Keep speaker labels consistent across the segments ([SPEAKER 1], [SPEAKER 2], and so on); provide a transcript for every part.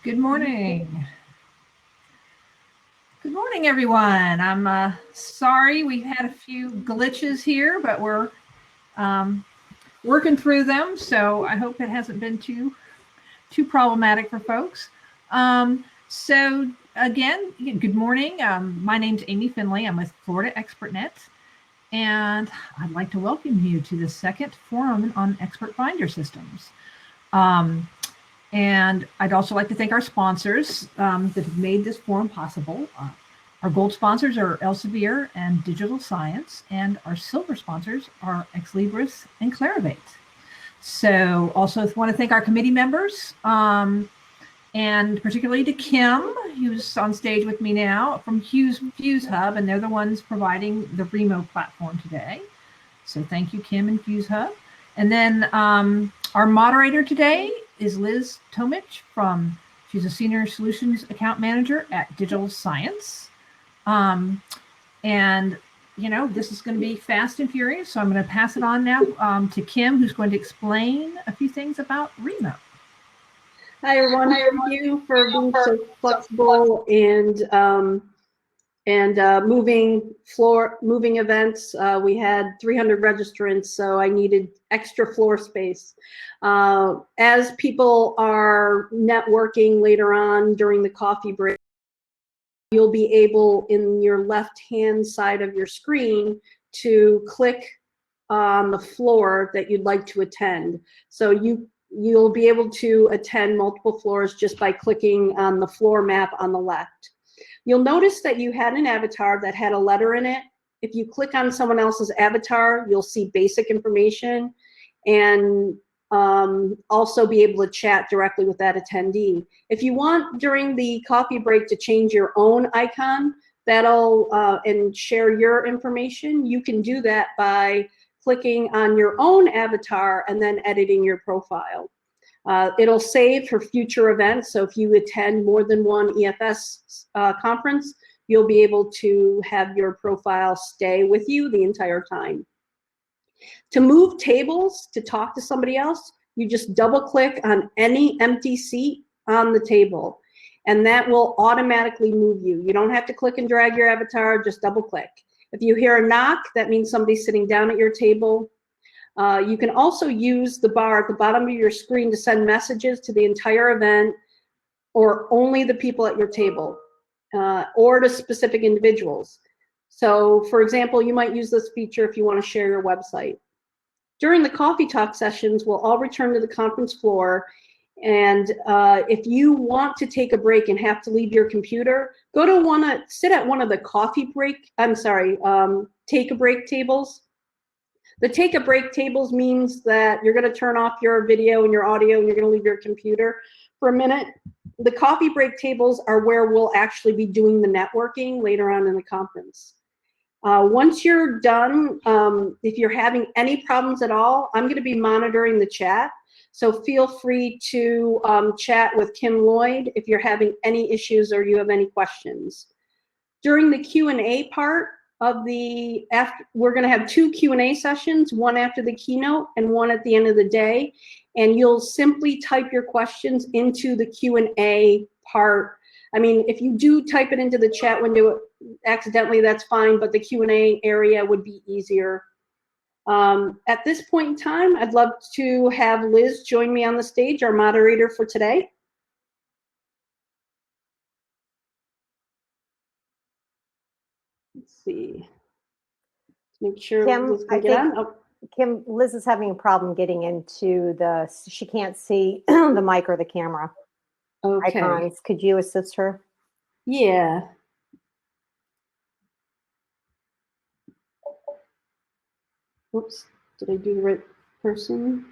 [SPEAKER 1] Good morning. Good morning, everyone. I'm sorry we've had a few glitches here, but we're working through them. So I hope it hasn't been too problematic for folks. So again, good morning. My name's Amy Finley. I'm with Florida ExpertNet, and I'd like to welcome you to the second forum on expert finder systems. And I'd also like to thank our sponsors that have made this forum possible. Our gold sponsors are Elsevier and Digital Science, and our silver sponsors are Ex Libris and Clarivate. So also want to thank our committee members, and particularly to Kim, who's on stage with me now from Fuse Hub, and they're the ones providing the Remo platform today. So thank you, Kim and Fuse Hub. And then our moderator today is Liz Tomich she's a Senior Solutions Account Manager at Digital Science. And, this is going to be fast and furious, so I'm going to pass it on now to Kim, who's going to explain a few things about Remo.
[SPEAKER 2] Hi, everyone. Thank you for being so flexible and moving events. We had 300 registrants, so I needed extra floor space. As people are networking later on during the coffee break, you'll be able, in your left-hand side of your screen, to click on the floor that you'd like to attend. So you'll be able to attend multiple floors just by clicking on the floor map on the left. You'll notice that you had an avatar that had a letter in it. If you click on someone else's avatar, you'll see basic information and also be able to chat directly with that attendee. If you want during the coffee break to change your own icon and share your information, you can do that by clicking on your own avatar and then editing your profile. It'll save for future events. So if you attend more than one EFS conference, you'll be able to have your profile stay with you the entire time. To move tables, to talk to somebody else, you just double click on any empty seat on the table, and that will automatically move you. You don't have to click and drag your avatar, just double click. If you hear a knock, that means somebody's sitting down at your table. You can also use the bar at the bottom of your screen to send messages to the entire event or only the people at your table or to specific individuals. So for example, you might use this feature if you want to share your website. During the coffee talk sessions, we'll all return to the conference floor. And if you want to take a break and have to leave your computer, sit at one of the take a break tables. The take a break tables means that you're going to turn off your video and your audio and you're going to leave your computer for a minute. The coffee break tables are where we'll actually be doing the networking later on in the conference. Once you're done, if you're having any problems at all, I'm going to be monitoring the chat. So feel free to chat with Kim Lloyd if you're having any issues or you have any questions. During the Q&A part, we're going to have 2 Q&A sessions, one after the keynote and one at the end of the day, and you'll simply type your questions into the Q&A part. I mean, if you do type it into the chat window accidentally, that's fine, but the Q&A area would be easier. At this point in time, I'd love to have Liz join me on the stage, our moderator for today. Let's see. Make sure Liz can get on. Oh.
[SPEAKER 3] Kim, Liz is having a problem getting into she can't see the mic or the camera icons. Could you assist her?
[SPEAKER 2] Yeah. Whoops, did I do the right person?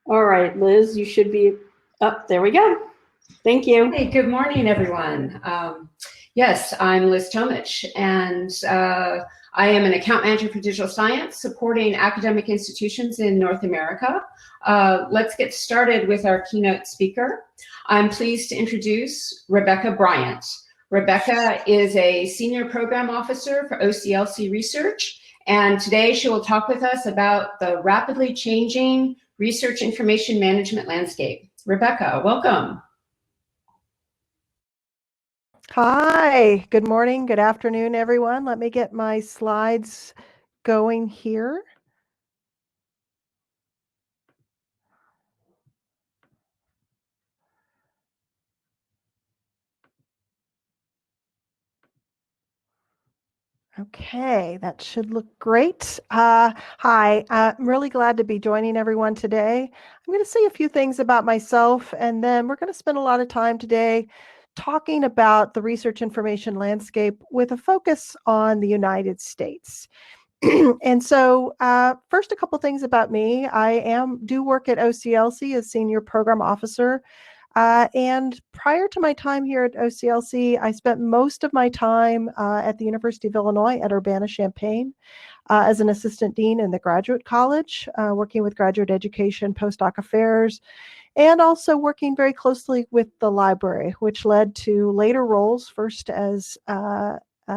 [SPEAKER 2] All right, Liz, you should be up. There we go. Thank you.
[SPEAKER 4] Hey, good morning, everyone. Yes, I'm Liz Tomich, and I am an account manager for digital science supporting academic institutions in North America. Let's get started with our keynote speaker. I'm pleased to introduce Rebecca Bryant. Rebecca is a senior program officer for OCLC Research And today she will talk with us about the rapidly changing research information management landscape. Rebecca, welcome.
[SPEAKER 5] Hi, good morning, good afternoon, everyone. Let me get my slides going here. Okay, that should look great. Hi, I'm really glad to be joining everyone today. I'm going to say a few things about myself, and then we're going to spend a lot of time today talking about the research information landscape with a focus on the United States. And so first, a couple things about me. I do work at OCLC as Senior Program Officer. And prior to my time here at OCLC, I spent most of my time at the University of Illinois at Urbana-Champaign as an assistant dean in the graduate college, working with graduate education, postdoc affairs, and also working very closely with the library, which led to later roles, first as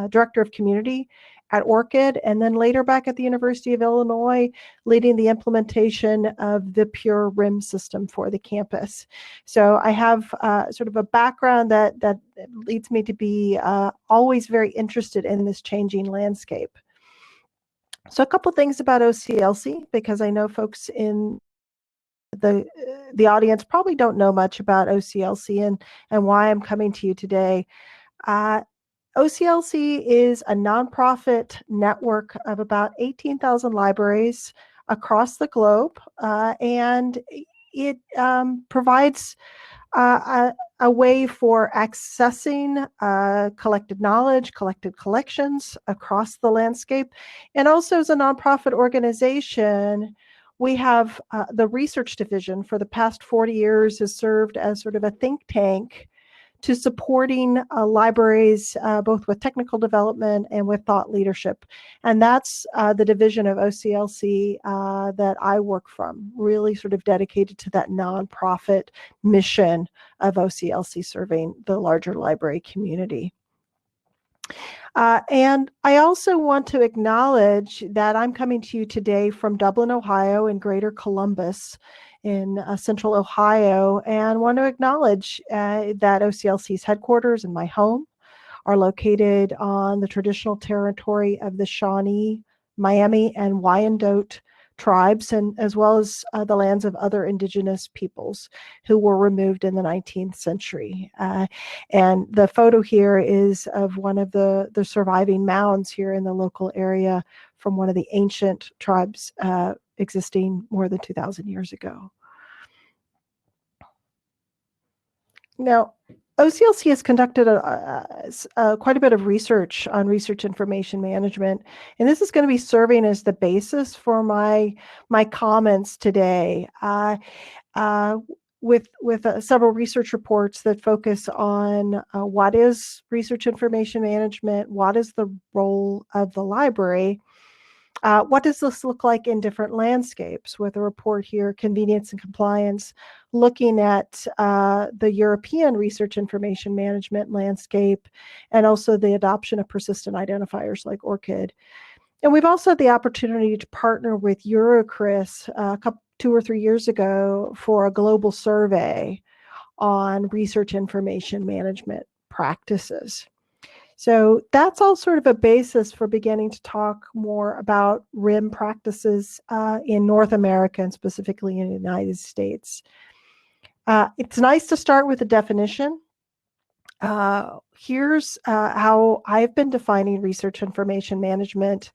[SPEAKER 5] director of community at ORCID, and then later back at the University of Illinois, leading the implementation of the pure RIM system for the campus. So I have sort of a background that leads me to be always very interested in this changing landscape. So a couple things about OCLC, because I know folks in the audience probably don't know much about OCLC and why I'm coming to you today. OCLC is a nonprofit network of about 18,000 libraries across the globe, and it provides a way for accessing collected knowledge, collected collections across the landscape. And also as a nonprofit organization, we have the research division for the past 40 years has served as sort of a think tank to supporting libraries both with technical development and with thought leadership. And that's the division of OCLC that I work from, really sort of dedicated to that nonprofit mission of OCLC serving the larger library community. And I also want to acknowledge that I'm coming to you today from Dublin, Ohio, in Greater Columbus, in central Ohio, and want to acknowledge that OCLC's headquarters and my home are located on the traditional territory of the Shawnee, Miami, and Wyandot tribes, and as well as the lands of other indigenous peoples who were removed in the 19th century. And the photo here is of one of the surviving mounds here in the local area from one of the ancient tribes existing more than 2,000 years ago. Now, OCLC has conducted quite a bit of research on research information management, and this is going to be serving as the basis for my comments today. With several research reports that focus on what is research information management, what is the role of the library, what does this look like in different landscapes, with a report here, Convenience and Compliance, looking at the European research information management landscape, and also the adoption of persistent identifiers like ORCID. And we've also had the opportunity to partner with Eurocris 2 or 3 years ago for a global survey on research information management practices. So that's all sort of a basis for beginning to talk more about RIM practices in North America and specifically in the United States. It's nice to start with a definition. Here's how I've been defining research information management,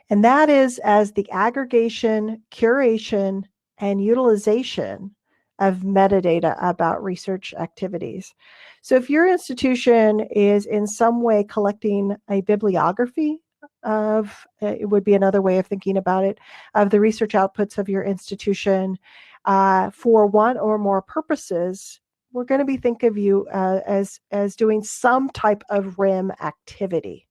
[SPEAKER 5] and that is as the aggregation, curation, and utilization of metadata about research activities. So if your institution is in some way collecting a bibliography of, it would be another way of thinking about it, of the research outputs of your institution for one or more purposes, we're going to be thinking of you as doing some type of RIM activity.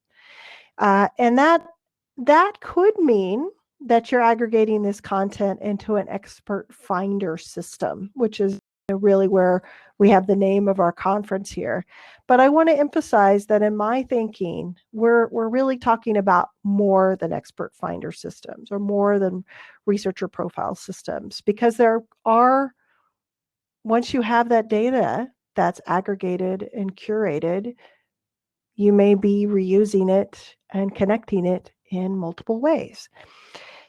[SPEAKER 5] And that could mean that you're aggregating this content into an expert finder system, which is really where we have the name of our conference here. But I want to emphasize that in my thinking, we're really talking about more than expert finder systems or more than researcher profile systems, because there are, once you have that data that's aggregated and curated, you may be reusing it and connecting it in multiple ways.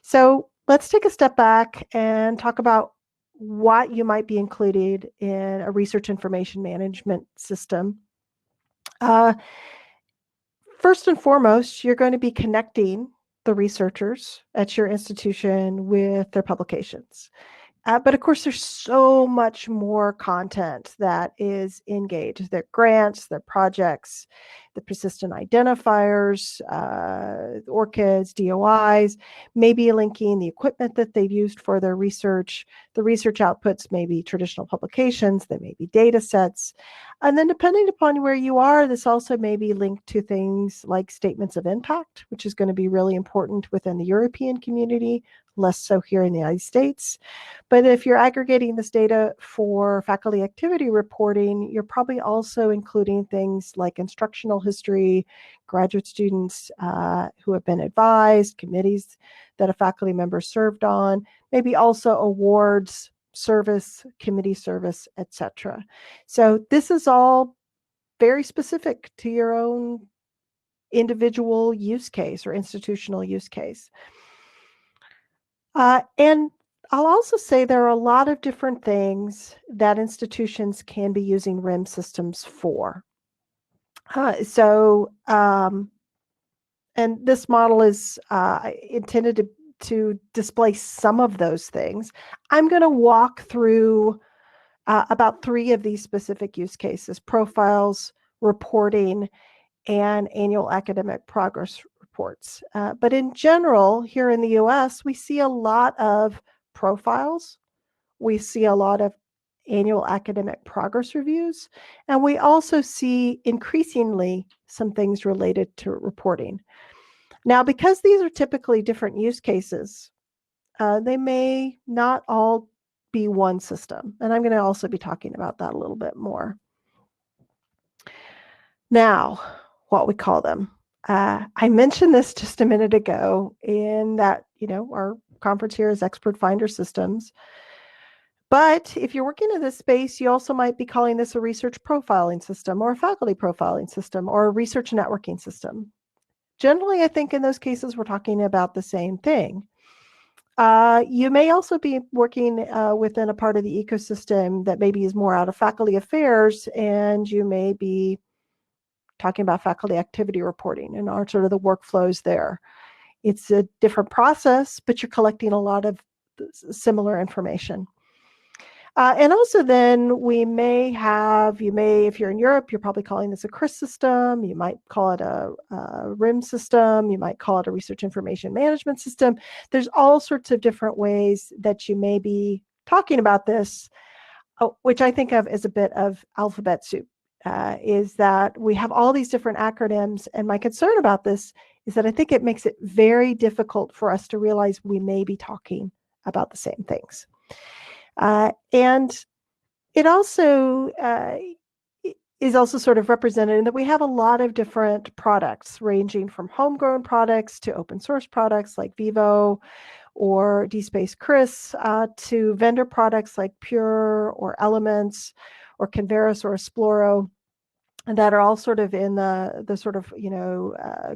[SPEAKER 5] So let's take a step back and talk about what you might be included in a research information management system. First and foremost, you're going to be connecting the researchers at your institution with their publications. But of course, there's so much more content that is engaged. Their grants, their projects, the persistent identifiers, ORCIDs, DOIs, maybe linking the equipment that they've used for their research. The research outputs may be traditional publications, they may be data sets. And then depending upon where you are, this also may be linked to things like statements of impact, which is going to be really important within the European community, less so here in the United States. But if you're aggregating this data for faculty activity reporting, you're probably also including things like instructional history, graduate students who have been advised, committees that a faculty member served on, maybe also awards, service, committee service, etc. So this is all very specific to your own individual use case or institutional use case. And I'll also say there are a lot of different things that institutions can be using RIM systems for. And this model is intended to display some of those things. I'm going to walk through about 3 of these specific use cases: profiles, reporting, and annual academic progress reports. But in general, here in the US, we see a lot of profiles. We see a lot of annual academic progress reviews. And we also see increasingly some things related to reporting. Now, because these are typically different use cases, they may not all be one system. And I'm going to also be talking about that a little bit more. Now, what we call them. I mentioned this just a minute ago in that, our conference here is Expert Finder Systems. But if you're working in this space, you also might be calling this a research profiling system or a faculty profiling system or a research networking system. Generally, I think in those cases, we're talking about the same thing. You may also be working within a part of the ecosystem that maybe is more out of faculty affairs, and you may be talking about faculty activity reporting and are sort of the workflows there. It's a different process, but you're collecting a lot of similar information. And also then you may, if you're in Europe, you're probably calling this a CRIS system. You might call it a RIM system. You might call it a research information management system. There's all sorts of different ways that you may be talking about this, which I think of as a bit of alphabet soup. Is that we have all these different acronyms, and my concern about this is that I think it makes it very difficult for us to realize we may be talking about the same things. And it also is also sort of represented in that we have a lot of different products, ranging from homegrown products to open source products like Vivo or DSpace CRIS, to vendor products like Pure or Elements or Converis or Esploro, and that are all sort of in the sort of,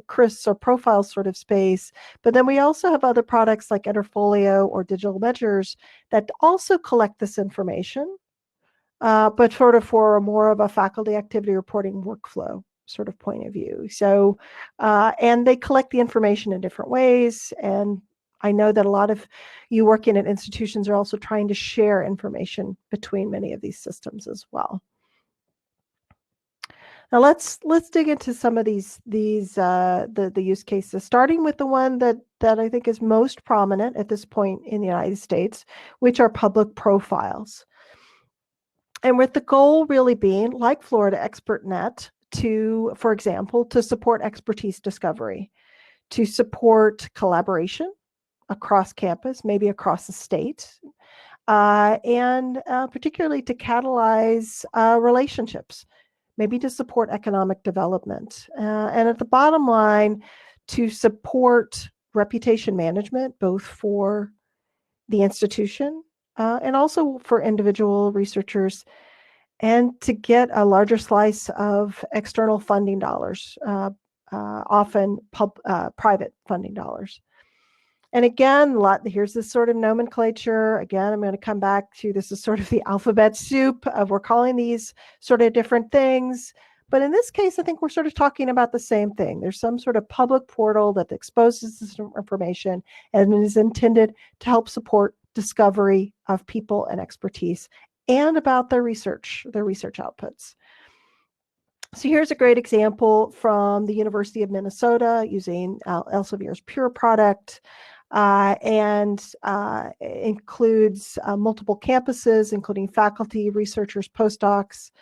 [SPEAKER 5] CRIS or profile sort of space. But then we also have other products like Enterfolio or Digital Measures that also collect this information, but sort of for more of a faculty activity reporting workflow sort of point of view. So, and they collect the information in different ways. And I know that a lot of you working at institutions are also trying to share information between many of these systems as well. Now let's dig into some of the use cases, starting with the one that I think is most prominent at this point in the United States, which are public profiles. And with the goal really being, like Florida ExpertNet, for example, to support expertise discovery, to support collaboration across campus, maybe across the state, and particularly to catalyze relationships, maybe to support economic development. And at the bottom line, to support reputation management, both for the institution and also for individual researchers, and to get a larger slice of external funding dollars, often private funding dollars. And again, here's this sort of nomenclature. Again, I'm going to come back to, this is sort of the alphabet soup of, we're calling these sort of different things. But in this case, I think we're sort of talking about the same thing. There's some sort of public portal that exposes this information and is intended to help support discovery of people and expertise and about their research outputs. So here's a great example from the University of Minnesota using Elsevier's Pure product, and includes multiple campuses, including faculty, researchers, postdocs,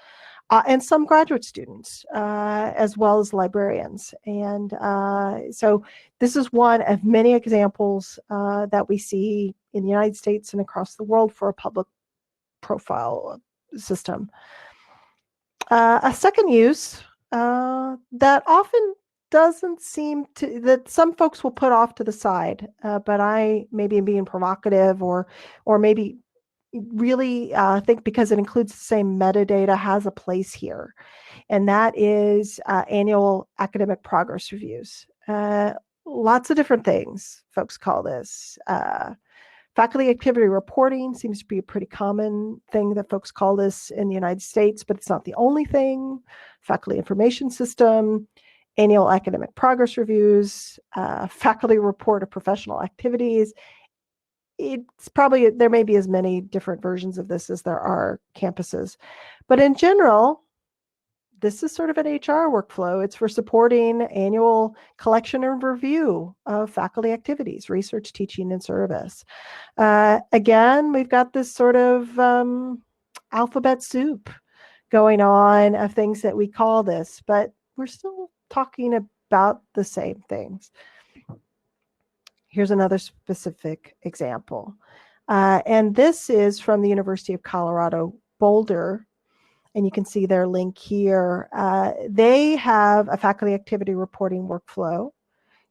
[SPEAKER 5] and some graduate students, as well as librarians. And so this is one of many examples that we see in the United States and across the world for a public profile system. A second use that often doesn't seem to, that some folks will put off to the side, but I maybe am being provocative, or maybe really think because it includes the same metadata, has a place here. And that is annual academic progress reviews. Lots of different things folks call this. Faculty activity reporting seems to be a pretty common thing that folks call this in the United States, but it's not the only thing. Faculty information system, annual academic progress reviews, faculty report of professional activities. It's probably, there may be as many different versions of this as there are campuses. But in general, this is sort of an HR workflow. It's for supporting annual collection and review of faculty activities, research, teaching, and service. Again, we've got this sort of alphabet soup going on of things that we call this, but we're still talking about the same things. Here's another specific example. And this is from the University of Colorado Boulder. And you can see their link here. They have a faculty activity reporting workflow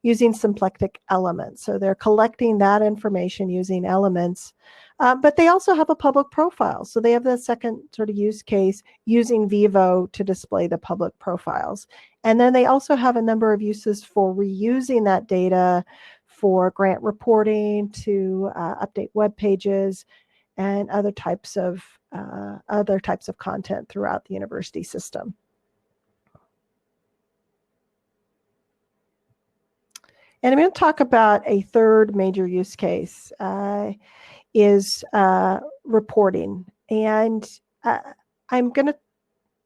[SPEAKER 5] using symplectic elements. So they're collecting that information using elements, but they also have a public profile. So they have the second sort of use case using Vivo to display the public profiles. And then they also have a number of uses for reusing that data for grant reporting, to update web pages, and other types of content throughout the university system. And I'm going to talk about a third major use case, is reporting. And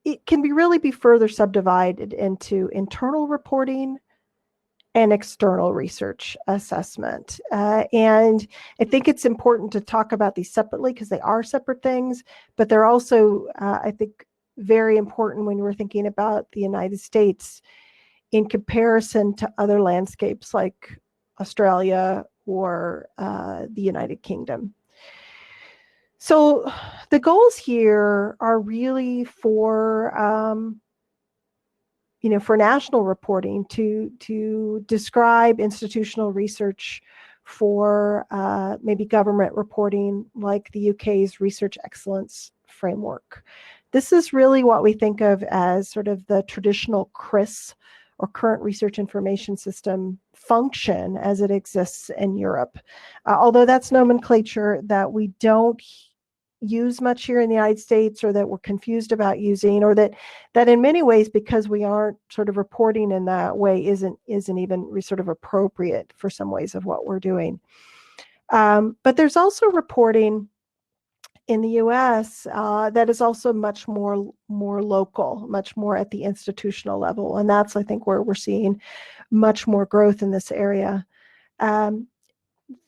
[SPEAKER 5] it can really be further subdivided into internal reporting and external research assessment. And I think it's important to talk about these separately because they are separate things, but they're also, I think, very important when we're thinking about the United States in comparison to other landscapes like Australia or the United Kingdom. So the goals here are really for for national reporting to describe institutional research for maybe government reporting, like the UK's Research Excellence Framework. This is really what we think of as sort of the traditional CRIS, or Current Research Information System, function as it exists in Europe. Although that's nomenclature that we don't use much here in the United States, or that we're confused about using, or that in many ways, because we aren't sort of reporting in that way, isn't even sort of appropriate for some ways of what we're doing. But there's also reporting in the US that is also much more local, much more at the institutional level. And that's, I think, where we're seeing much more growth in this area.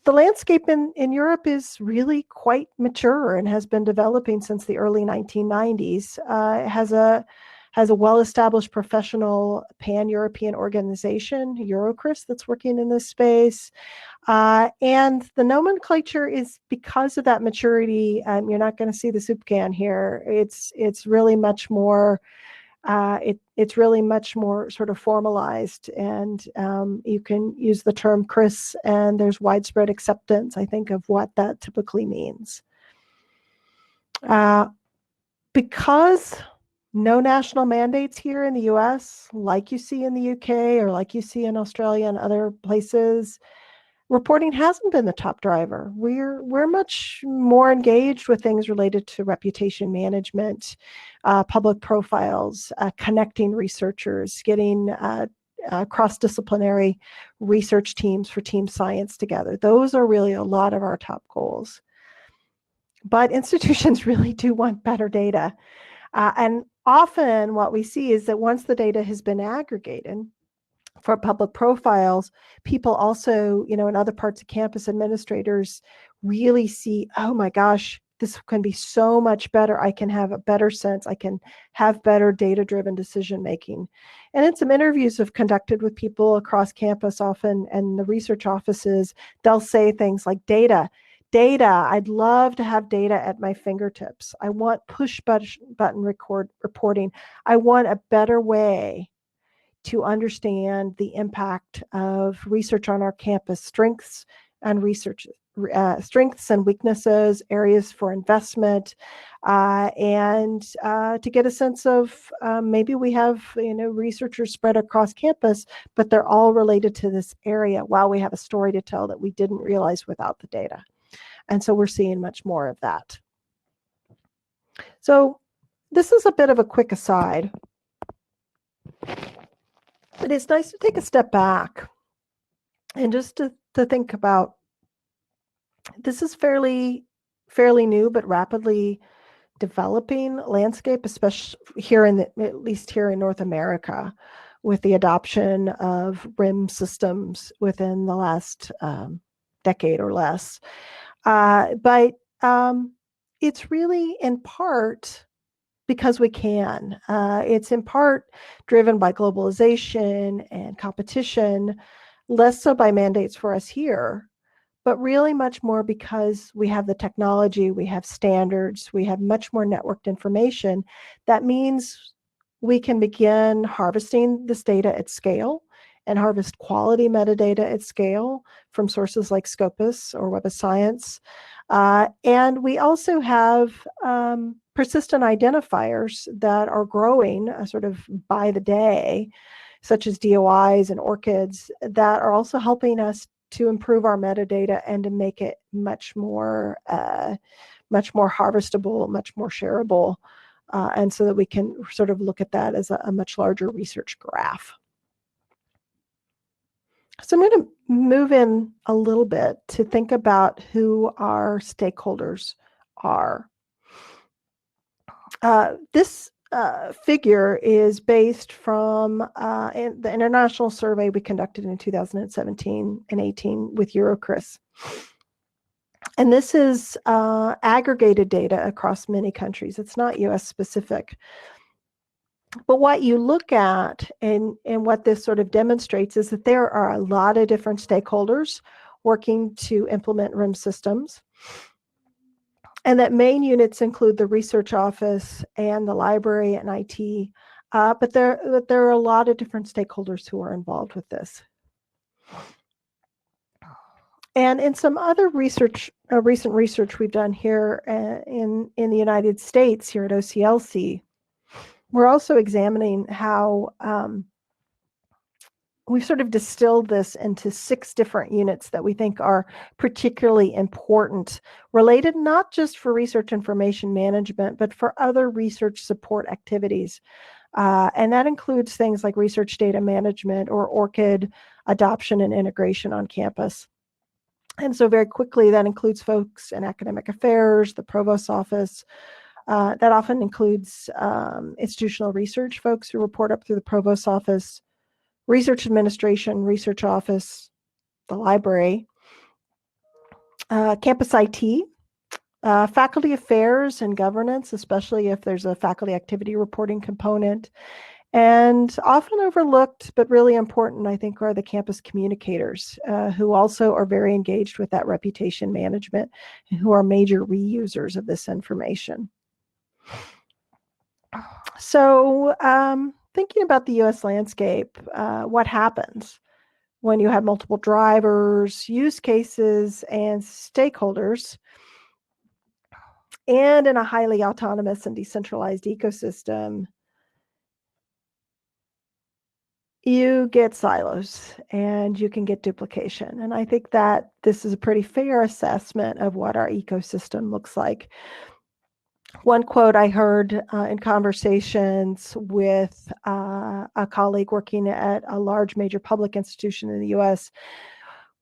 [SPEAKER 5] The landscape in Europe is really quite mature and has been developing since the early 1990s. It has a has a well-established professional pan-European organization, Eurocris, that's working in this space. And the nomenclature is, because of that maturity, you're not going to see the soup can here. It's really much more, it's really much more sort of formalized, and you can use the term CRIS, and there's widespread acceptance, I think, of what that typically means. Because no national mandates here in the US, like you see in the UK or like you see in Australia and other places, reporting hasn't been the top driver. We're much more engaged with things related to reputation management, public profiles, connecting researchers, getting cross-disciplinary research teams for team science together. Those are really a lot of our top goals. But institutions really do want better data. And often what we see is that once the data has been aggregated for public profiles, people also, in other parts of campus, administrators really see, oh my gosh, this can be so much better. I can have a better sense. I can have better data-driven decision-making. And in some interviews I've conducted with people across campus often, and the research offices, they'll say things like data, I'd love to have data at my fingertips. I want push button reporting. I want a better way to understand the impact of research on our campus, strengths and weaknesses, areas for investment, and to get a sense of maybe we have researchers spread across campus, but they're all related to this area. Wow, we have a story to tell that we didn't realize without the data. And so we're seeing much more of that. So this is a bit of a quick aside, but it's nice to take a step back and just to think about, this is fairly new but rapidly developing landscape, especially here at least here in North America, with the adoption of RIM systems within the last decade or less. But it's really in part because we can. It's in part driven by globalization and competition, less so by mandates for us here, but really much more because we have the technology, we have standards, we have much more networked information. That means we can begin harvesting this data at scale and harvest quality metadata at scale from sources like Scopus or Web of Science. And we also have persistent identifiers that are growing sort of by the day, such as DOIs and ORCIDs, that are also helping us to improve our metadata and to make it much more harvestable, much more shareable, and so that we can sort of look at that as a much larger research graph. So I'm going to move in a little bit to think about who our stakeholders are. This figure is based from the international survey we conducted in 2017 and 18 with Eurocris. And this is aggregated data across many countries. It's not US specific. But what you look at and what this sort of demonstrates is that there are a lot of different stakeholders working to implement RIM systems, and that main units include the research office and the library and IT, but there are a lot of different stakeholders who are involved with this. And in some other research, recent research we've done here in the United States, here at OCLC, we're also examining how we've sort of distilled this into 6 different units that we think are particularly important, related not just for research information management, but for other research support activities. And that includes things like research data management or ORCID adoption and integration on campus. And so very quickly, that includes folks in academic affairs, the provost's office. That often includes institutional research folks who report up through the provost's office, research administration, research office, the library, campus IT, Faculty affairs and governance, especially if there's a faculty activity reporting component. And often overlooked, but really important, I think, are the campus communicators, who also are very engaged with that reputation management and who are major reusers of this information. So thinking about the US landscape, what happens when you have multiple drivers, use cases, and stakeholders, and in a highly autonomous and decentralized ecosystem? You get silos and you can get duplication. And I think that this is a pretty fair assessment of what our ecosystem looks like. One quote I heard in conversations with a colleague working at a large major public institution in the US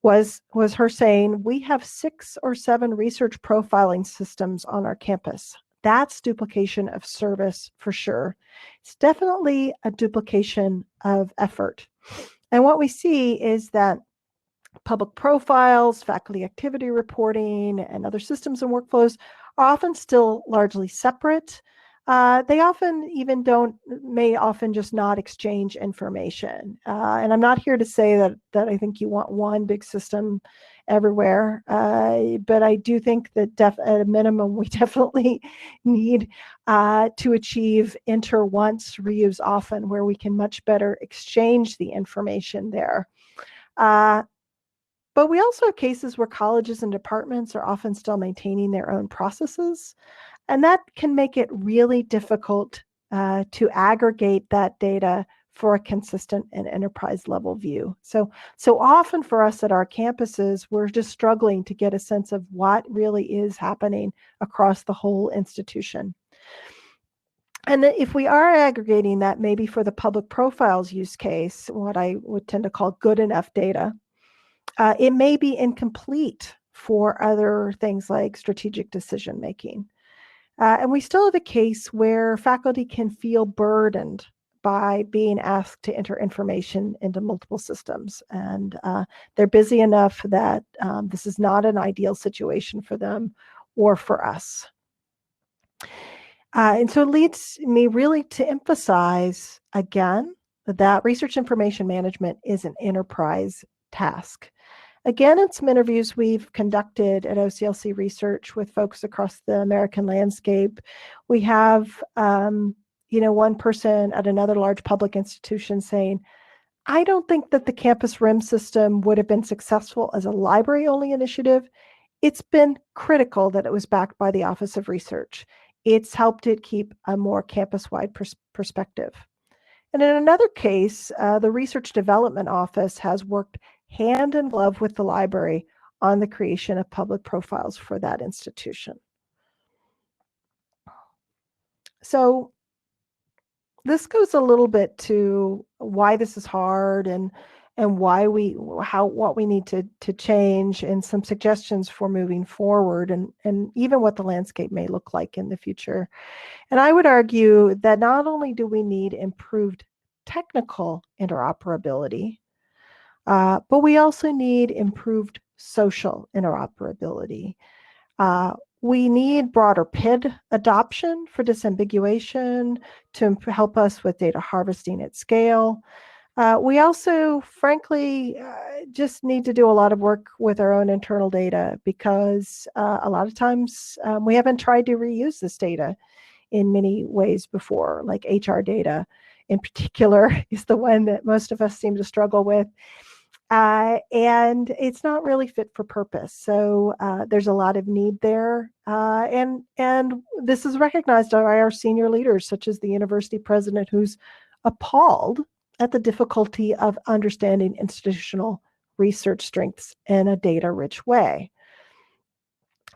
[SPEAKER 5] was her saying, "We have 6 or 7 research profiling systems on our campus. That's duplication of service for sure. It's definitely a duplication of effort." And what we see is that public profiles, faculty activity reporting, and other systems and workflows are often still largely separate. They may often just not exchange information. And I'm not here to say that I think you want one big system everywhere, but I do think that at a minimum, we definitely need to achieve enter once, reuse often, where we can much better exchange the information there. But we also have cases where colleges and departments are often still maintaining their own processes, and that can make it really difficult to aggregate that data for a consistent and enterprise level view. So often for us at our campuses, we're just struggling to get a sense of what really is happening across the whole institution. And if we are aggregating that, maybe for the public profiles use case, what I would tend to call good enough data, it may be incomplete for other things like strategic decision making. And we still have a case where faculty can feel burdened by being asked to enter information into multiple systems. And they're busy enough that this is not an ideal situation for them or for us. And so it leads me really to emphasize, again, that research information management is an enterprise task. Again, in some interviews we've conducted at OCLC Research with folks across the American landscape, we have one person at another large public institution saying, "I don't think that the campus RIM system would have been successful as a library-only initiative. It's been critical that it was backed by the Office of Research. It's helped it keep a more campus-wide perspective." And in another case, the Research Development Office has worked hand in glove with the library on the creation of public profiles for that institution. So this goes a little bit to why this is hard and what we need to change, and some suggestions for moving forward, and even what the landscape may look like in the future. And I would argue that not only do we need improved technical interoperability, but we also need improved social interoperability. We need broader PID adoption for disambiguation to help us with data harvesting at scale. We also, frankly, just need to do a lot of work with our own internal data, because a lot of times we haven't tried to reuse this data in many ways before, like HR data in particular is the one that most of us seem to struggle with. And it's not really fit for purpose. So there's a lot of need there. And this is recognized by our senior leaders, such as the university president, who's appalled at the difficulty of understanding institutional research strengths in a data-rich way.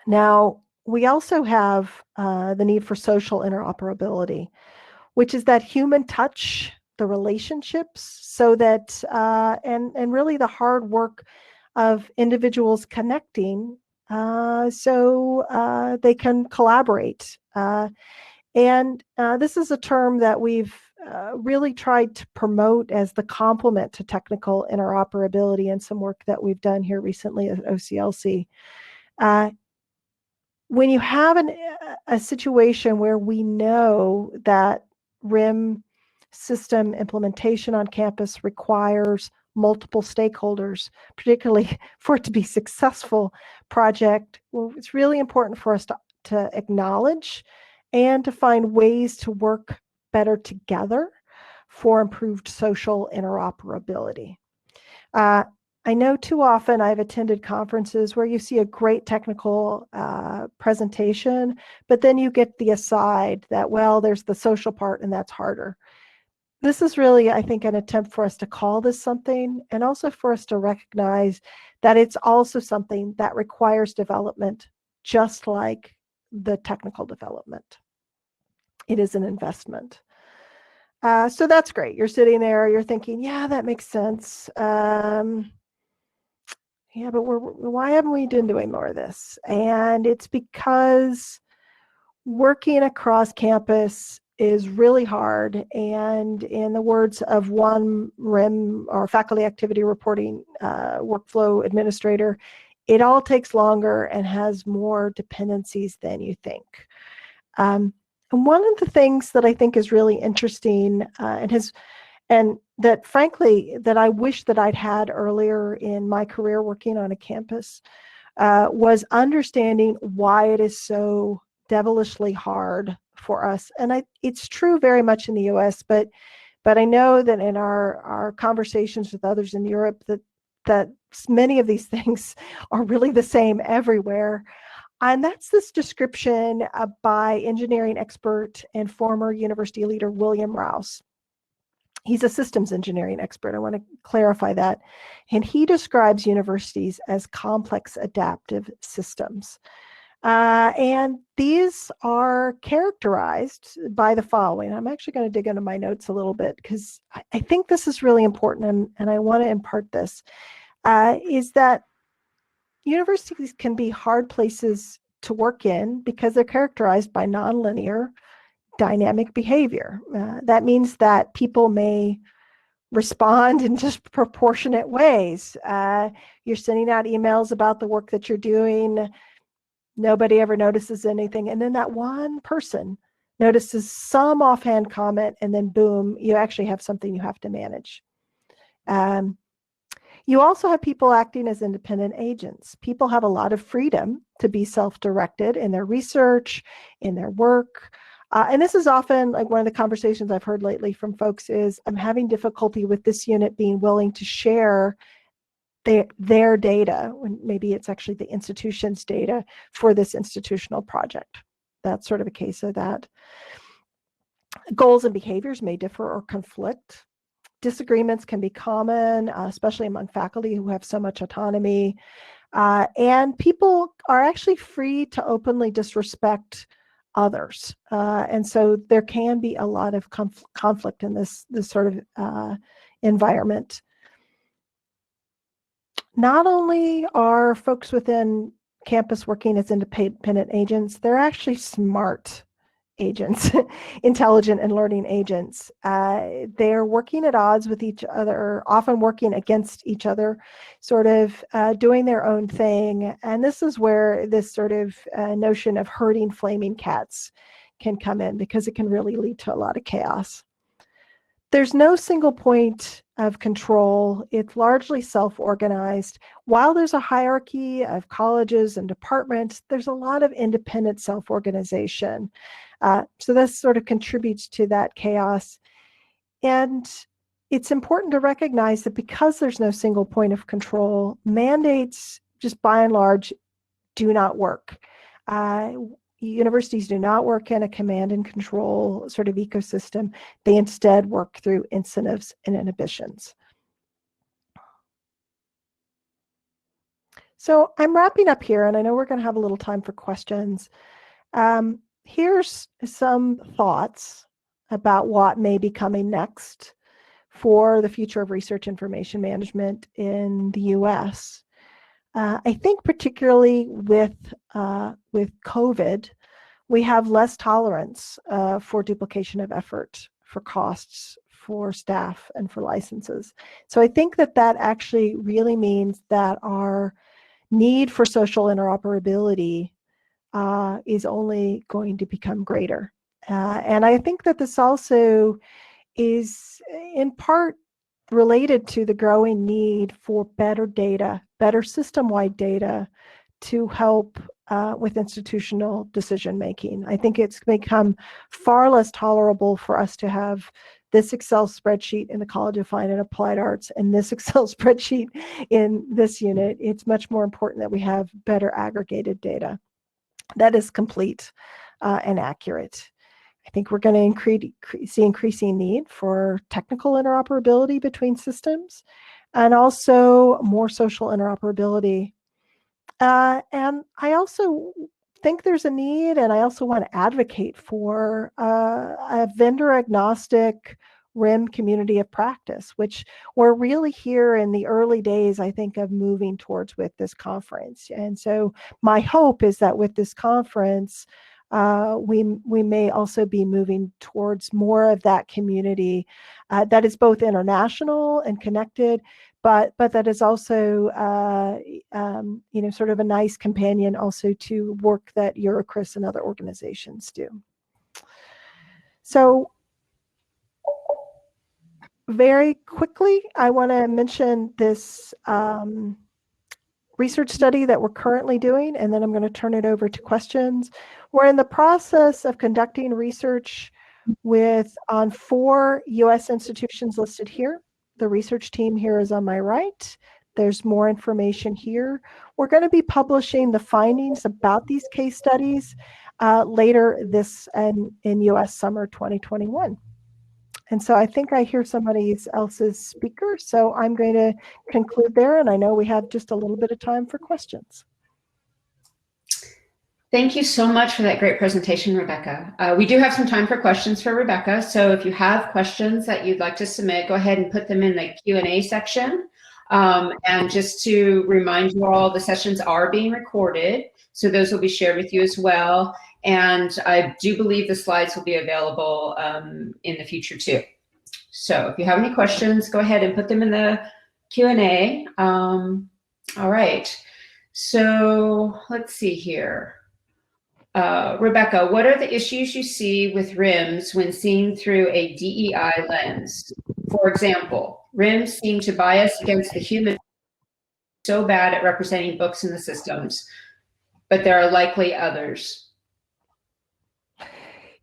[SPEAKER 5] Now, we also have the need for social interoperability, which is that human touch, the relationships, so that and really the hard work of individuals connecting so they can collaborate. And this is a term that we've really tried to promote as the complement to technical interoperability, and some work that we've done here recently at OCLC. when you have a situation where we know that RIM system implementation on campus requires multiple stakeholders, particularly for it to be successful project, well, it's really important for us to acknowledge and to find ways to work better together for improved social interoperability. I know too often I've attended conferences where you see a great technical presentation, but then you get the aside that, well, there's the social part and that's harder. This is really, I think, an attempt for us to call this something, and also for us to recognize that it's also something that requires development, just like the technical development. It is an investment. So that's great. You're sitting there, you're thinking, yeah, that makes sense. Yeah, but why haven't we been doing more of this? And it's because working across campus is really hard. And in the words of one RIM, or faculty activity reporting workflow administrator, it all takes longer and has more dependencies than you think. And one of the things that I think is really interesting and that frankly, that I wish that I'd had earlier in my career working on a campus was understanding why it is so devilishly hard for us. And it's true very much in the US, but I know that in our conversations with others in Europe that many of these things are really the same everywhere. And that's this description by engineering expert and former university leader William Rouse. He's a systems engineering expert. I want to clarify that. And he describes universities as complex adaptive systems. And these are characterized by the following. I'm actually going to dig into my notes a little bit because I think this is really important, and I want to impart this, is that universities can be hard places to work in because they're characterized by nonlinear dynamic behavior. That means that people may respond in disproportionate ways. You're sending out emails about the work that you're doing. Nobody ever notices anything. And then that one person notices some offhand comment, and then boom, you actually have something you have to manage. You also have people acting as independent agents. People have a lot of freedom to be self-directed in their research, in their work. And this is often like one of the conversations I've heard lately from folks is, I'm having difficulty with this unit being willing to share their data, when maybe it's actually the institution's data for this institutional project. That's sort of a case of that. Goals and behaviors may differ or conflict. Disagreements can be common, especially among faculty who have so much autonomy. And people are actually free to openly disrespect others. And so there can be a lot of conflict in this sort of environment. Not only are folks within campus working as independent agents, they're actually smart agents, intelligent and learning agents. They're working at odds with each other, often working against each other, sort of doing their own thing. And this is where this sort of notion of herding flaming cats can come in, because it can really lead to a lot of chaos. There's no single point of control. It's largely self-organized. While there's a hierarchy of colleges and departments, there's a lot of independent self-organization. So this sort of contributes to that chaos. And it's important to recognize that because there's no single point of control, mandates just by and large do not work. Universities do not work in a command and control sort of ecosystem. They instead work through incentives and inhibitions. So I'm wrapping up here, and I know we're going to have a little time for questions. Here's some thoughts about what may be coming next for the future of research information management in the US. I think particularly with COVID, we have less tolerance for duplication of effort, for costs, for staff, and for licenses. So I think that actually really means that our need for social interoperability is only going to become greater. And I think that this also is in part related to the growing need for better data, better system-wide data to help with institutional decision making. I think it's become far less tolerable for us to have this Excel spreadsheet in the College of Fine and Applied Arts and this Excel spreadsheet in this unit. It's much more important that we have better aggregated data that is complete and accurate. I think we're going to see increasing need for technical interoperability between systems and also more social interoperability. And I also think there's a need, and I also want to advocate for a vendor agnostic RIM community of practice, which we're really here in the early days, I think, of moving towards with this conference. And so my hope is that with this conference, we may also be moving towards more of that community that is both international and connected, but that is also sort of a nice companion also to work that Eurocris and other organizations do. So very quickly, I want to mention this research study that we're currently doing, and then I'm going to turn it over to questions. We're in the process of conducting research on 4 U.S. institutions listed here. The research team here is on my right. There's more information here. We're going to be publishing the findings about these case studies later this in U.S. summer 2021. And so I think I hear somebody else's speaker, so I'm going to conclude there, and I know we have just a little bit of time for questions.
[SPEAKER 4] Thank you so much for that great presentation, Rebecca. We do have some time for questions for Rebecca, so if you have questions that you'd like to submit, go ahead and put them in the Q&A section. And just to remind you all, the sessions are being recorded, so those will be shared with you as well. And I do believe the slides will be available in the future too. So if you have any questions, go ahead and put them in the Q&A. All right, so let's see here. Rebecca, what are the issues you see with RIMS when seen through a DEI lens? For example, RIMS seem to bias against the human, so bad at representing books in the systems, but there are likely others.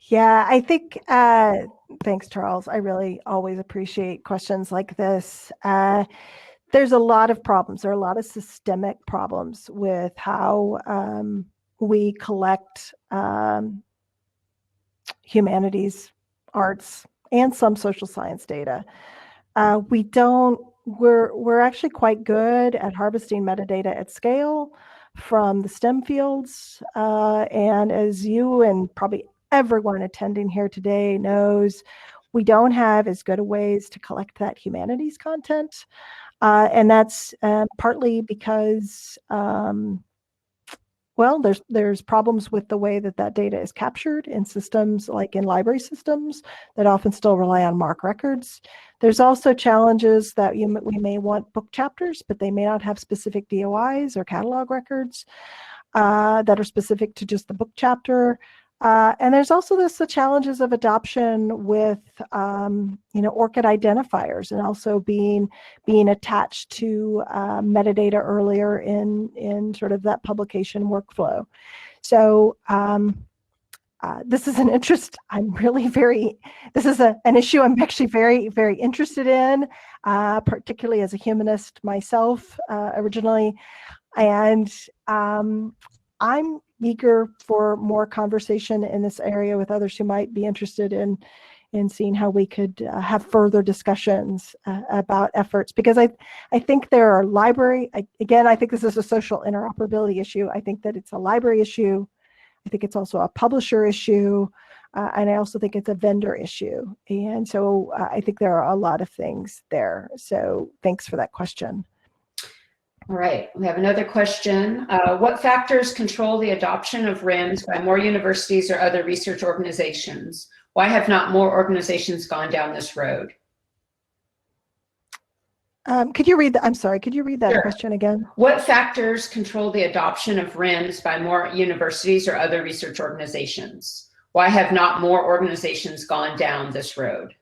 [SPEAKER 5] Yeah, I think, thanks, Charles. I really always appreciate questions like this. There's a lot of problems. There are a lot of systemic problems with how we collect humanities, arts, and some social science data. We're actually quite good at harvesting metadata at scale from the STEM fields. And as you and probably everyone attending here today knows, we don't have as good a ways to collect that humanities content. And that's partly because, well, there's problems with the way that data is captured in systems like in library systems that often still rely on MARC records. There's also challenges that we may want book chapters, but they may not have specific DOIs or catalog records that are specific to just the book chapter. And there's also the challenges of adoption with, ORCID identifiers and also being attached to metadata earlier in sort of that publication workflow. So this is an interest this is an issue I'm actually very, very interested in, particularly as a humanist myself originally. And I'm eager for more conversation in this area with others who might be interested in seeing how we could have further discussions about efforts, because I think there are I think this is a social interoperability issue. I think that it's a library issue. I think it's also a publisher issue. And I also think it's a vendor issue. And so I think there are a lot of things there. So thanks for that question.
[SPEAKER 4] All right, we have another question. What factors control the adoption of RIMS by more universities or other research organizations? Why have not more organizations gone down this road?
[SPEAKER 5] Could you read that? I'm sorry, could you read that
[SPEAKER 4] Sure.
[SPEAKER 5] question again?
[SPEAKER 4] What factors control the adoption of RIMS by more universities or other research organizations? Why have not more organizations gone down this road?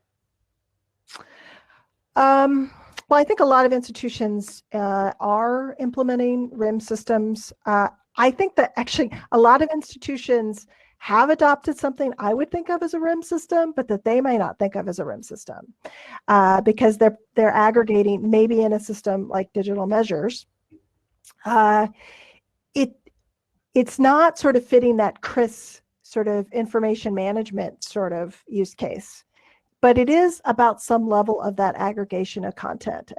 [SPEAKER 5] Well, I think a lot of institutions are implementing RIM systems. I think that actually a lot of institutions have adopted something I would think of as a RIM system, but that they may not think of as a RIM system because they're aggregating maybe in a system like digital measures. It's not sort of fitting that CRIS sort of information management sort of use case, but it is about some level of that aggregation of content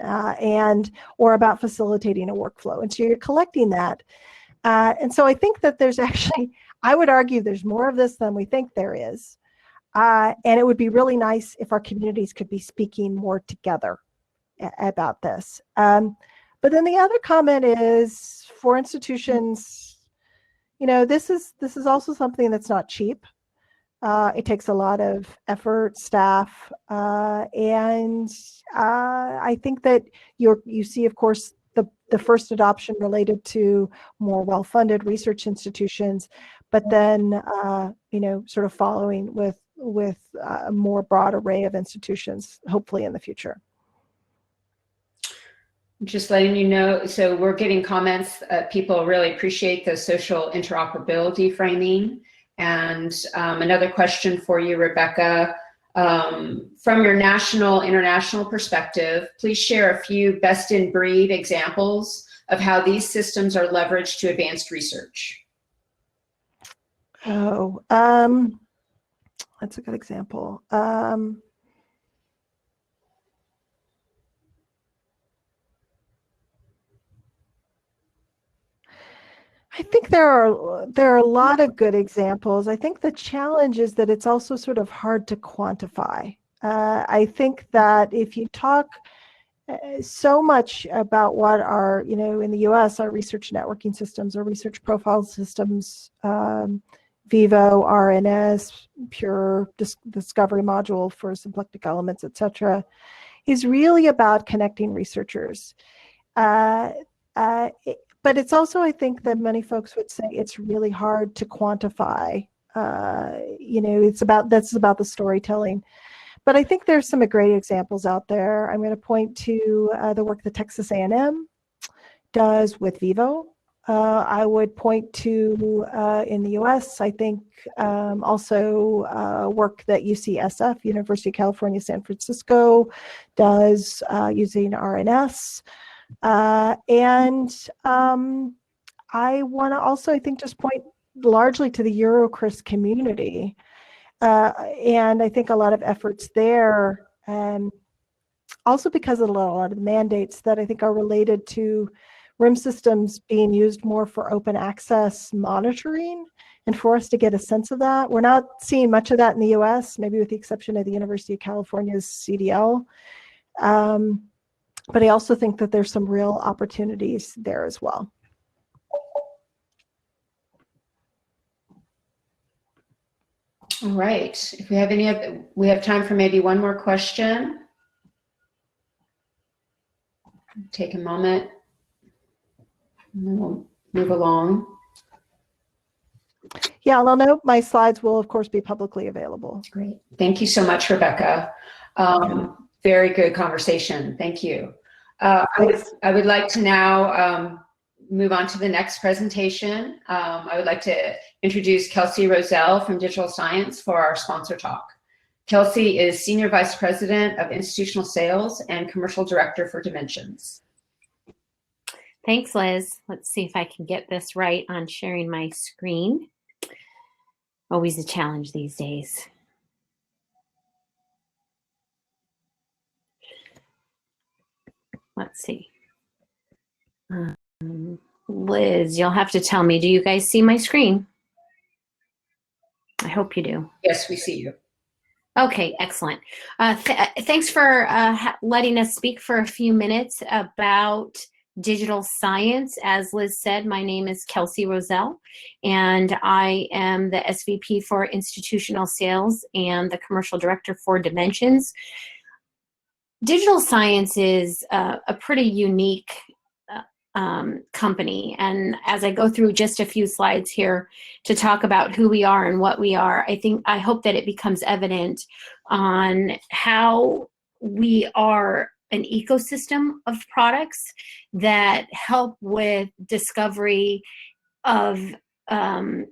[SPEAKER 5] or about facilitating a workflow. And so you're collecting that. And so I think that there's actually, I would argue there's more of this than we think there is. And it would be really nice if our communities could be speaking more together about this. But then the other comment is for institutions, this is also something that's not cheap. It takes a lot of effort, staff, and I think that you see, of course, the first adoption related to more well-funded research institutions, but then sort of following with a more broad array of institutions, hopefully in the future.
[SPEAKER 4] Just letting you know, so we're getting comments. People really appreciate the social interoperability framing. And another question for you, Rebecca. From your national, international perspective, please share a few best-in-breed examples of how these systems are leveraged to advanced research.
[SPEAKER 5] Oh, that's a good example. I think there are a lot of good examples. I think the challenge is that it's also sort of hard to quantify. I think that if you talk so much about what are, in the US, our research networking systems, our research profile systems, Vivo, RNS, Pure Discovery Module for symplectic elements, et cetera, is really about connecting researchers. But it's also, I think, that many folks would say it's really hard to quantify. That's about the storytelling. But I think there's some great examples out there. I'm going to point to the work that Texas A&M does with Vivo. I would point to, in the US, I think also work that UCSF, University of California, San Francisco, does using RNS. And I want to also, I think, just point largely to the EuroCRIS community. And I think a lot of efforts there, also because of a lot of the mandates that I think are related to RIM systems being used more for open access monitoring, and for us to get a sense of that. We're not seeing much of that in the US, maybe with the exception of the University of California's CDL. But I also think that there's some real opportunities there as well.
[SPEAKER 4] All right. If we have we have time for maybe one more question. Take a moment. And then we'll move along.
[SPEAKER 5] Yeah, I'll note my slides will, of course, be publicly available.
[SPEAKER 4] Great. Thank you so much, Rebecca. Very good conversation. Thank you. I would like to now move on to the next presentation. I would like to introduce Kelsey Roselle from Digital Science for our sponsor talk. Kelsey is Senior Vice President of Institutional Sales and Commercial Director for Dimensions.
[SPEAKER 6] Thanks, Liz. Let's see if I can get this right on sharing my screen. Always a challenge these days. Let's see. Liz, you'll have to tell me, do you guys see my screen? I hope you do.
[SPEAKER 4] Yes, we see you.
[SPEAKER 6] Okay, excellent. Thanks for letting us speak for a few minutes about digital science. As Liz said, my name is Kelsey Roselle, and I am the SVP for Institutional Sales and the Commercial Director for Dimensions. Digital Science is a pretty unique company. And as I go through just a few slides here to talk about who we are and what we are, I hope that it becomes evident on how we are an ecosystem of products that help with discovery of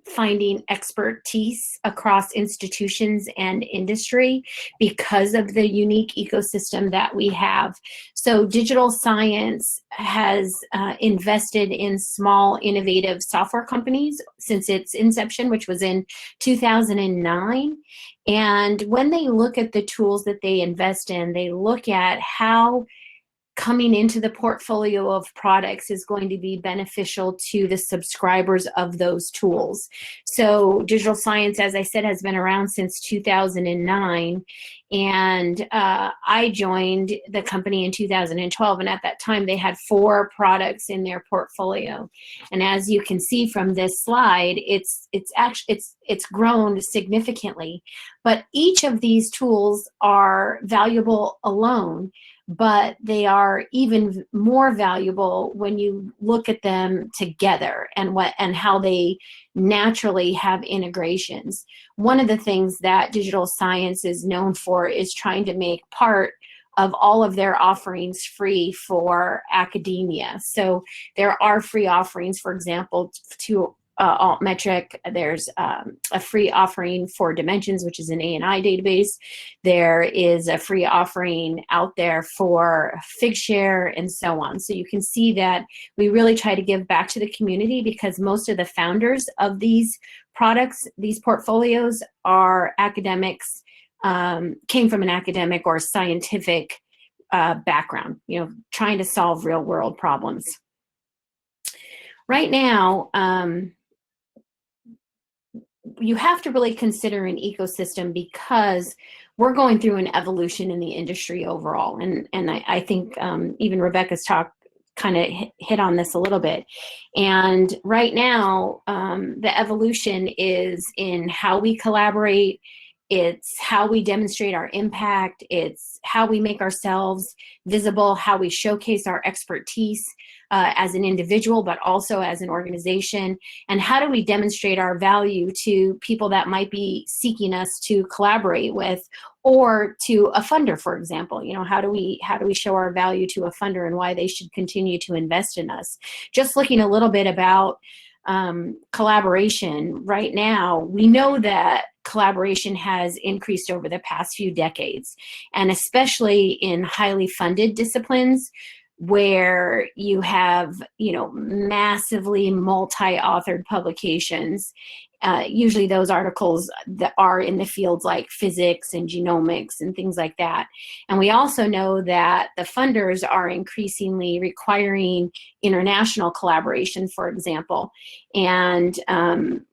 [SPEAKER 6] finding expertise across institutions and industry because of the unique ecosystem that we have. So Digital Science has invested in small innovative software companies since its inception, which was in 2009. And when they look at the tools that they invest in, they look at how coming into the portfolio of products is going to be beneficial to the subscribers of those tools. So Digital Science, as I said, has been around since 2009. And I joined the company in 2012. And at that time, they had 4 products in their portfolio. And as you can see from this slide, it's grown significantly. But each of these tools are valuable alone, but they are even more valuable when you look at them together and how they naturally have integrations. One of the things that Digital Science is known for is trying to make part of all of their offerings free for academia. So there are free offerings, for example, to Altmetric. There's a free offering for Dimensions, which is an A&I database. There is a free offering out there for Figshare and so on. So you can see that we really try to give back to the community because most of the founders of these products, these portfolios, are academics, came from an academic or scientific background, trying to solve real world problems. Right now, you have to really consider an ecosystem because we're going through an evolution in the industry overall. And I think even Rebecca's talk kind of hit on this a little bit. And right now, the evolution is in how we collaborate. It's how we demonstrate our impact. It's how we make ourselves visible, how we showcase our expertise as an individual, but also as an organization. And how do we demonstrate our value to people that might be seeking us to collaborate with, or to a funder, for example. How do we show our value to a funder and why they should continue to invest in us? Just looking a little bit about collaboration right now, we know that collaboration has increased over the past few decades, and especially in highly funded disciplines where you have, massively multi-authored publications. Usually those articles that are in the fields like physics and genomics and things like that. And we also know that the funders are increasingly requiring international collaboration, for example. And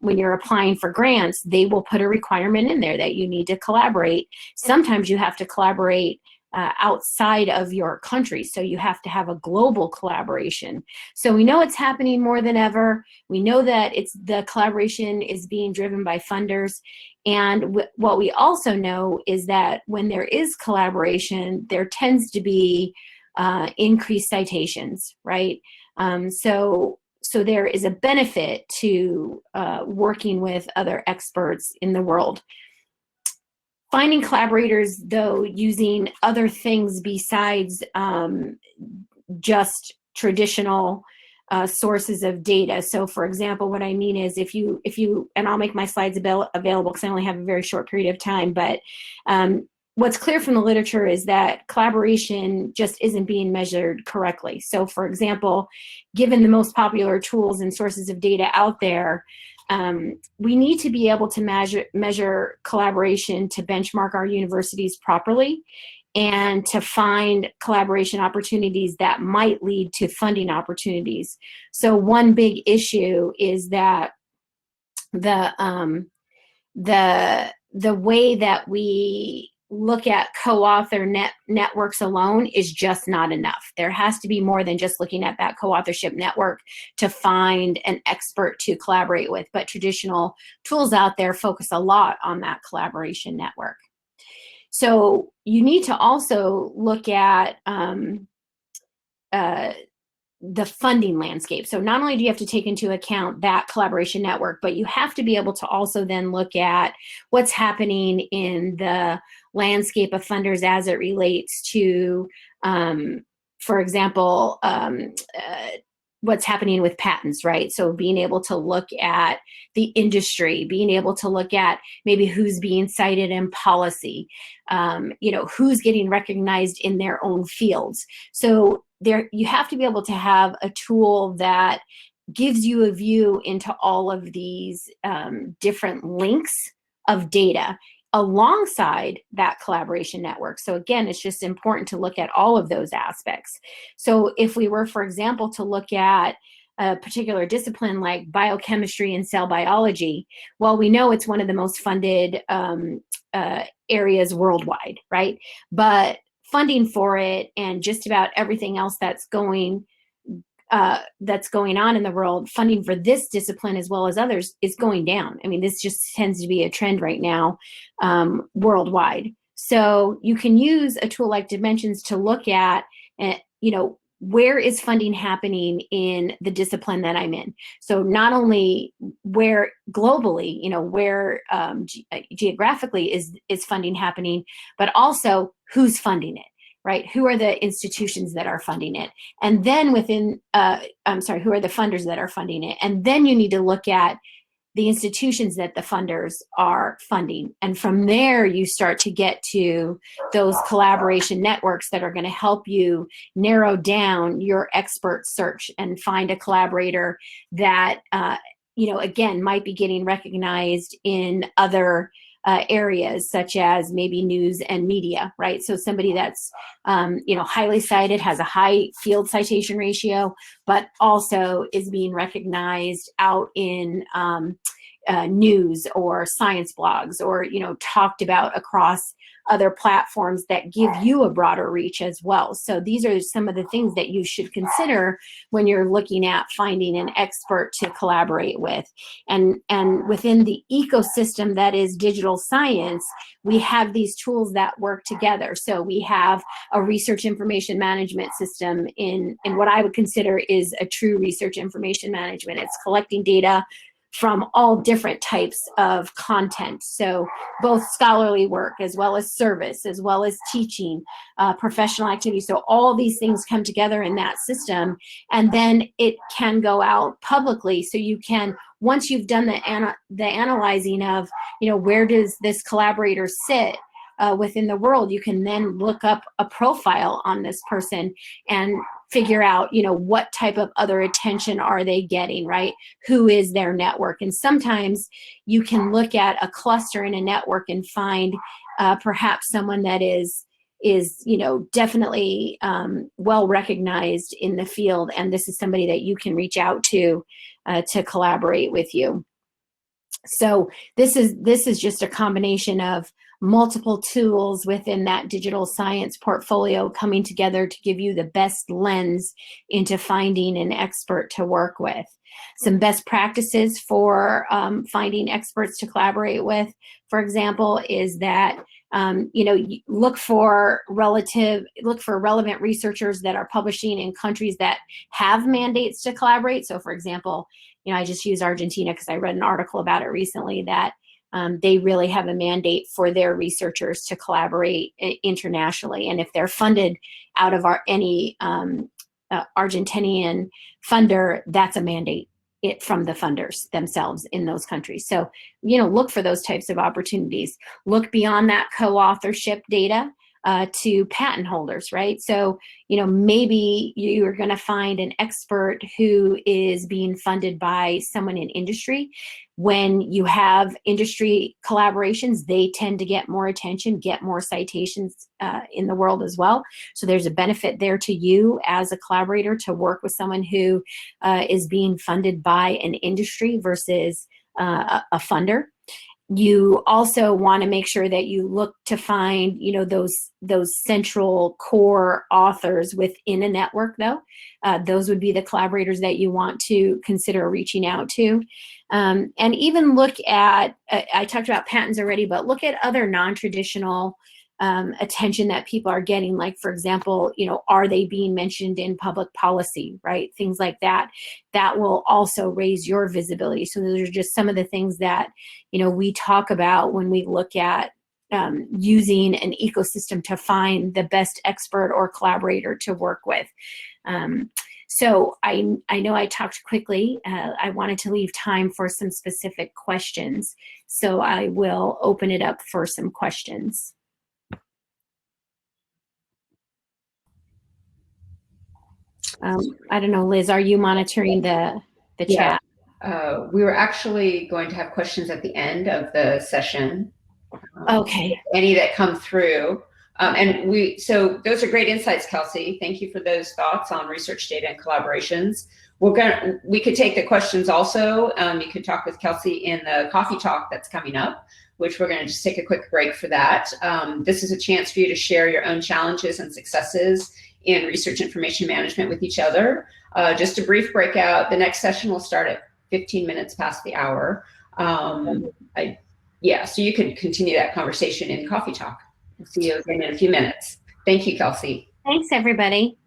[SPEAKER 6] when you're applying for grants, they will put a requirement in there that you need to collaborate. Sometimes you have to collaborate outside of your country. So you have to have a global collaboration. So we know it's happening more than ever. We know that the collaboration is being driven by funders. And what we also know is that when there is collaboration, there tends to be increased citations, right? So there is a benefit to working with other experts in the world. Finding collaborators, though, using other things besides just traditional sources of data. So, for example, what I mean is if you, and I'll make my slides available because I only have a very short period of time, but what's clear from the literature is that collaboration just isn't being measured correctly. So, for example, given the most popular tools and sources of data out there, we need to be able to measure collaboration to benchmark our universities properly and to find collaboration opportunities that might lead to funding opportunities. So one big issue is that the way that we look at co-author networks alone is just not enough. There has to be more than just looking at that co-authorship network to find an expert to collaborate with, but traditional tools out there focus a lot on that collaboration network. So you need to also look at the funding landscape. So not only do you have to take into account that collaboration network, but you have to be able to also then look at what's happening in the landscape of funders as it relates to, for example, what's happening with patents, right? So being able to look at the industry, being able to look at maybe who's being cited in policy, who's getting recognized in their own fields. So there, you have to be able to have a tool that gives you a view into all of these different links of data alongside that collaboration network. So again, it's just important to look at all of those aspects. So if we were, for example, to look at a particular discipline like biochemistry and cell biology, well, we know it's one of the most funded areas worldwide, right? But funding for it and just about everything else that's going on in the world, funding for this discipline as well as others is going down. I mean, this just tends to be a trend right now worldwide. So you can use a tool like Dimensions to look at, where is funding happening in the discipline that I'm in? So not only where globally, where geographically is funding happening, but also who's funding it, right? Who are the institutions that are funding it? And then who are the funders that are funding it? And then you need to look at the institutions that the funders are funding. And from there, you start to get to those collaboration networks that are going to help you narrow down your expert search and find a collaborator that, again, might be getting recognized in other areas such as maybe news and media, right? So somebody that's, highly cited, has a high field citation ratio, but also is being recognized out in news or science blogs or, talked about across other platforms that give you a broader reach as well. So these are some of the things that you should consider when you're looking at finding an expert to collaborate with. And within the ecosystem that is digital science, we have these tools that work together. So we have a research information management system in what I would consider is a true research information management. It's collecting data from all different types of content. So both scholarly work as well as service, as well as teaching, professional activity. So all these things come together in that system, and then it can go out publicly. So you can, once you've done the analyzing of, where does this collaborator sit within the world, you can then look up a profile on this person and figure out, what type of other attention are they getting, right? Who is their network? And sometimes you can look at a cluster in a network and find perhaps someone that is definitely well recognized in the field, and this is somebody that you can reach out to collaborate with you. So this is just a combination of multiple tools within that digital science portfolio coming together to give you the best lens into finding an expert to work with. Some best practices for finding experts to collaborate with, for example, is that look for relevant researchers that are publishing in countries that have mandates to collaborate. So for example, I just use Argentina because I read an article about it recently that they really have a mandate for their researchers to collaborate internationally. And if they're funded out of any Argentinian funder, that's a mandate from the funders themselves in those countries. So, look for those types of opportunities. Look beyond that co-authorship data to patent holders, right? So, maybe you're going to find an expert who is being funded by someone in industry. When you have industry collaborations, they tend to get more attention, get more citations in the world as well. So there's a benefit there to you as a collaborator to work with someone who is being funded by an industry versus a funder. You also want to make sure that you look to find, those central core authors within a network, though. Those would be the collaborators that you want to consider reaching out to. And even look at, I talked about patents already, but look at other non-traditional attention that people are getting, like, for example, are they being mentioned in public policy, right? Things like that, that will also raise your visibility. So those are just some of the things that, we talk about when we look at using an ecosystem to find the best expert or collaborator to work with. So I know I talked quickly. I wanted to leave time for some specific questions. So I will open it up for some questions. I don't know, Liz, are you monitoring the chat?
[SPEAKER 4] We were actually going to have questions at the end of the session.
[SPEAKER 6] Okay.
[SPEAKER 4] Any that come through. So those are great insights, Kelsey. Thank you for those thoughts on research data and collaborations. We could take the questions also. You could talk with Kelsey in the coffee talk that's coming up, which we're gonna just take a quick break for that. This is a chance for you to share your own challenges and successes in research information management with each other. Just a brief breakout. The next session will start at 15 minutes past the hour. So you can continue that conversation in coffee talk. We'll see you again in a few minutes. Thank you, Kelsey.
[SPEAKER 6] Thanks, everybody.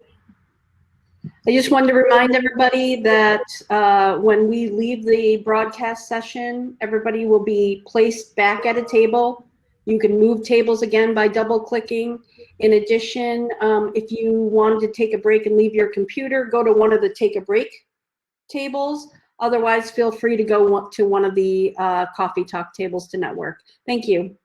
[SPEAKER 2] I just wanted to remind everybody that when we leave the broadcast session, everybody will be placed back at a table. You can move tables again by double clicking. In addition, if you wanted to take a break and leave your computer, go to one of the take a break tables. Otherwise, feel free to go to one of the coffee talk tables to network. Thank you.